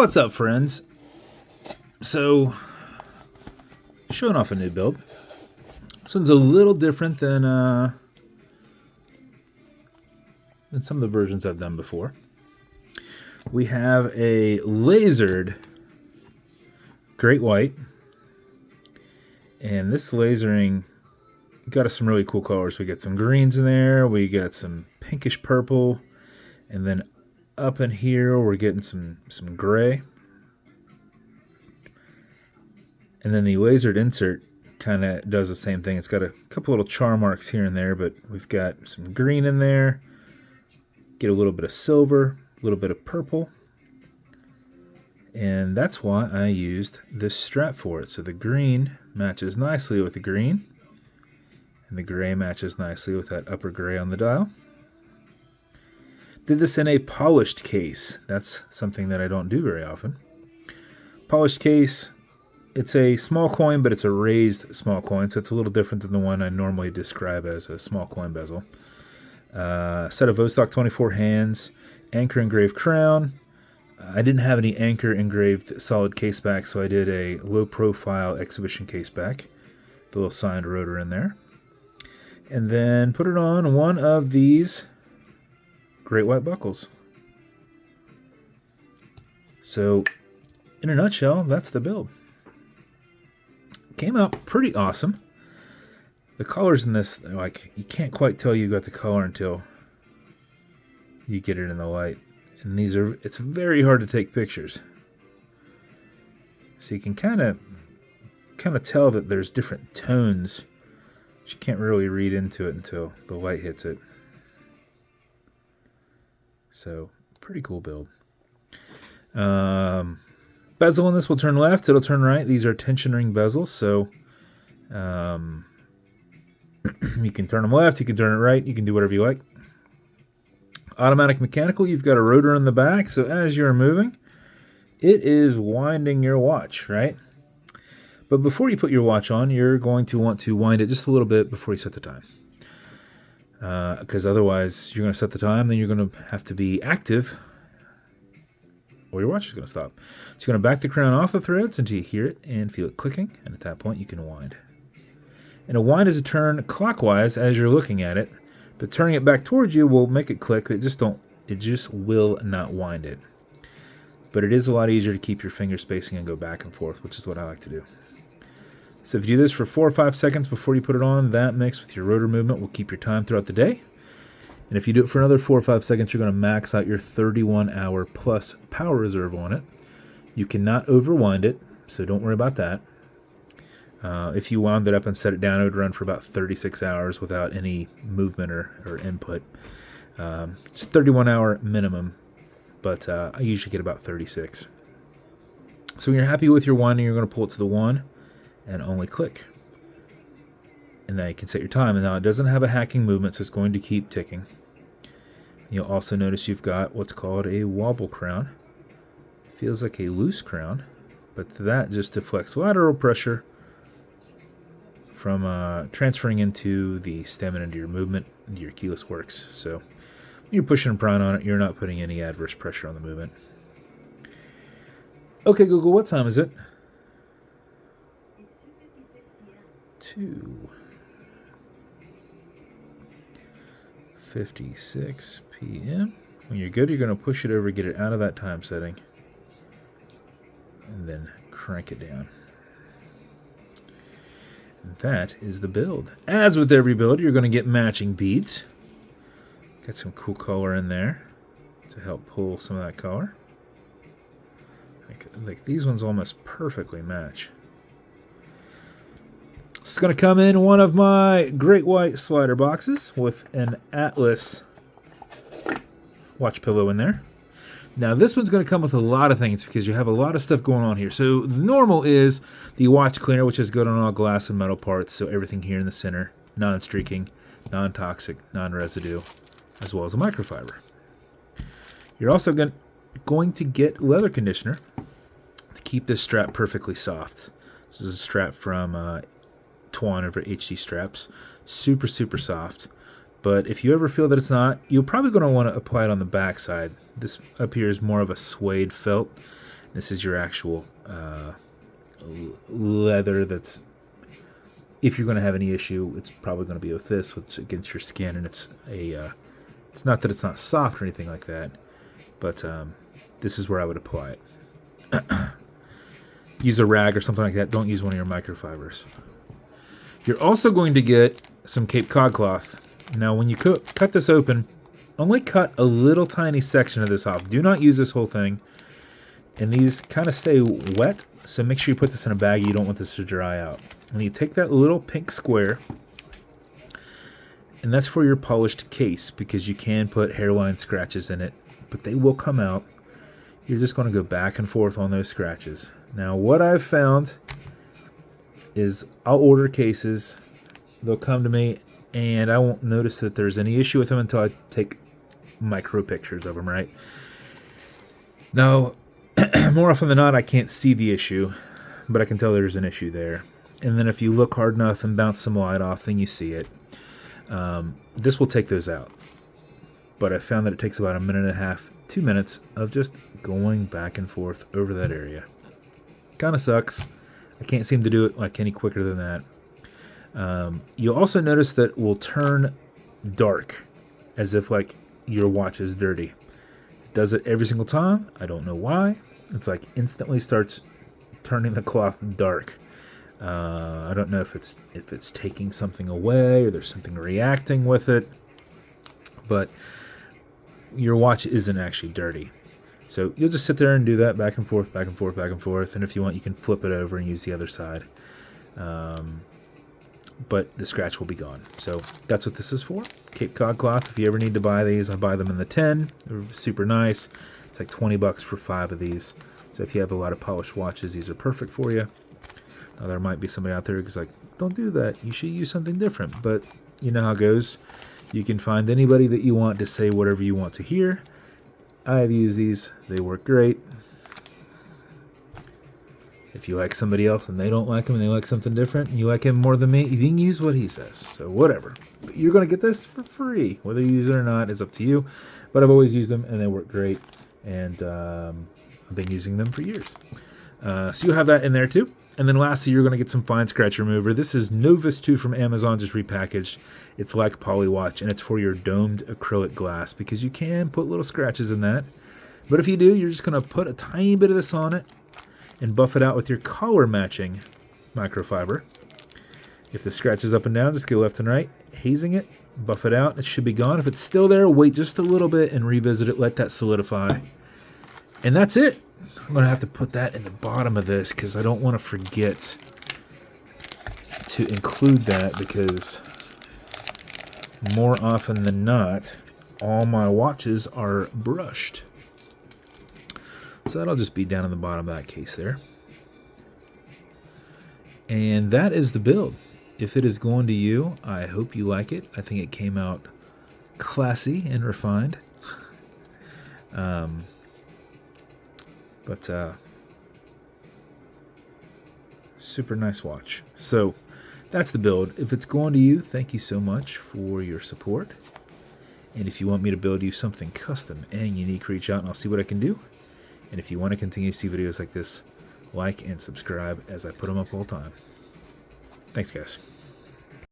What's up, friends? So, showing off a new build. This one's a little different than some of the versions I've done before. We have a lasered great white, and this lasering got us some really cool colors. We got some greens in there, we got some pinkish purple, and then up in here we're getting some gray. And then the lasered insert kind of does the same thing. It's got a couple little char marks here and there, but we've got some green in there. Get a little bit of silver, a little bit of purple. And that's why I used this strap for it. So the green matches nicely with the green. And the gray matches nicely with that upper gray on the dial. Did this in a polished case. That's something that I don't do very often. Polished case, it's a small coin, but it's a raised small coin, so it's a little different than the one I normally describe as a small coin bezel. Set of Vostok 24 hands, anchor engraved crown. I didn't have any anchor engraved solid caseback, so I did a low profile exhibition caseback. The little signed rotor in there. And then put it on one of these great white buckles. So, in a nutshell, that's the build. Came out pretty awesome. The colors in this, like, you can't quite tell you got the color until you get it in the light. And it's very hard to take pictures. So you can kind of tell that there's different tones, but you can't really read into it until the light hits it. So, pretty cool build. Bezel on this will turn left, it'll turn right. These are tension ring bezels, so you can turn them left, you can turn it right, you can do whatever you like. Automatic mechanical, you've got a rotor in the back, so as you're moving, it is winding your watch, right? But before you put your watch on, you're going to want to wind it just a little bit before you set the time. Because otherwise, you're going to set the time, then you're going to have to be active, or your watch is going to stop. So you're going to back the crown off the threads until you hear it and feel it clicking, and at that point you can wind. And a wind is a turn clockwise as you're looking at it, but turning it back towards you will make it click. It just will not wind it. But it is a lot easier to keep your finger spacing and go back and forth, which is what I like to do. So if you do this for 4 or 5 seconds before you put it on, that mixed with your rotor movement will keep your time throughout the day. And if you do it for another 4 or 5 seconds, you're going to max out your 31-hour plus power reserve on it. You cannot overwind it, so don't worry about that. If you wound it up and set it down, it would run for about 36 hours without any movement or input. It's 31-hour minimum, but I usually get about 36. So when you're happy with your winding, you're going to pull it to the 1 and only click. And now you can set your time. And now it doesn't have a hacking movement, so it's going to keep ticking. You'll also notice you've got what's called a wobble crown. Feels like a loose crown, but that just deflects lateral pressure from transferring into the stem and into your movement, into your keyless works. So when you're pushing and prying on it, you're not putting any adverse pressure on the movement. Okay, Google, what time is it? It's 2:56 p.m. When you're good, you're going to push it over, get it out of that time setting, and then crank it down. And that is the build. As with every build, you're going to get matching beads. Got some cool color in there to help pull some of that color. Like these ones almost perfectly match. It's going to come in one of my great white slider boxes with an Atlas watch pillow in there. Now this one's going to come with a lot of things because you have a lot of stuff going on here. So the normal is the watch cleaner, which is good on all glass and metal parts, so everything here in the center, non-streaking, non-toxic, non-residue, as well as a microfiber. You're also going to get leather conditioner to keep this strap perfectly soft. This is a strap from Twan over HD straps. Super, super soft. But if you ever feel that it's not, you're probably going to want to apply it on the back side. This up here is more of a suede felt, This is your actual leather that's, if you're going to have any issue, it's probably going to be with this, which against your skin, and it's not that it's not soft or anything like that, but this is where I would apply it. Use a rag or something like that. Don't use one of your microfibers. You're also going to get some Cape Cod cloth. Now, when you cut this open, only cut a little tiny section of this off. Do not use this whole thing. And these kind of stay wet, so make sure you put this in a bag. You don't want this to dry out. And you take that little pink square, and that's for your polished case, because you can put hairline scratches in it, but they will come out. You're just going to go back and forth on those scratches. Now, what I've found is I'll order cases, they'll come to me, and I won't notice that there's any issue with them until I take micro pictures of them, right? Now, more often than not, I can't see the issue, but I can tell there's an issue there. And then if you look hard enough and bounce some light off, then you see it. This will take those out. But I found that it takes about 1.5 minutes, 2 minutes of just going back and forth over that area. Kind of sucks. I can't seem to do it like any quicker than that. You'll also notice that it will turn dark, as if like your watch is dirty. It does it every single time. I don't know why. It's like instantly starts turning the cloth dark. I don't know if it's taking something away or there's something reacting with it, but your watch isn't actually dirty. So you'll just sit there and do that back and forth, back and forth, back and forth, and if you want, you can flip it over and use the other side. But the scratch will be gone. So that's what this is for. Cape Cod cloth. If you ever need to buy these, I buy them in the 10. They're super nice. It's like $20 for 5 of these. So if you have a lot of polished watches, these are perfect for you. Now, there might be somebody out there who's like, don't do that. You should use something different. But you know how it goes. You can find anybody that you want to say whatever you want to hear. I've used these. They work great. If you like somebody else and they don't like him and they like something different and you like him more than me, you can use what he says. So whatever. But you're going to get this for free. Whether you use it or not is up to you. But I've always used them and they work great. And I've been using them for years. So you'll have that in there too. And then lastly, you're going to get some fine scratch remover. This is Novus 2 from Amazon, just repackaged. It's like Polywatch, and it's for your domed acrylic glass because you can put little scratches in that. But if you do, you're just going to put a tiny bit of this on it and buff it out with your color matching microfiber. If the scratch is up and down, just go left and right, hazing it, buff it out. It should be gone. If it's still there, wait just a little bit and revisit it. Let that solidify. And that's it. I'm going to have to put that in the bottom of this because I don't want to forget to include that, because more often than not, all my watches are brushed. So that'll just be down in the bottom of that case there. And that is the build. If it is going to you, I hope you like it. I think it came out classy and refined. But super nice watch. So that's the build. If it's going to you, thank you so much for your support. And if you want me to build you something custom and unique, reach out and I'll see what I can do. And if you want to continue to see videos like this, like and subscribe as I put them up all the time. Thanks, guys.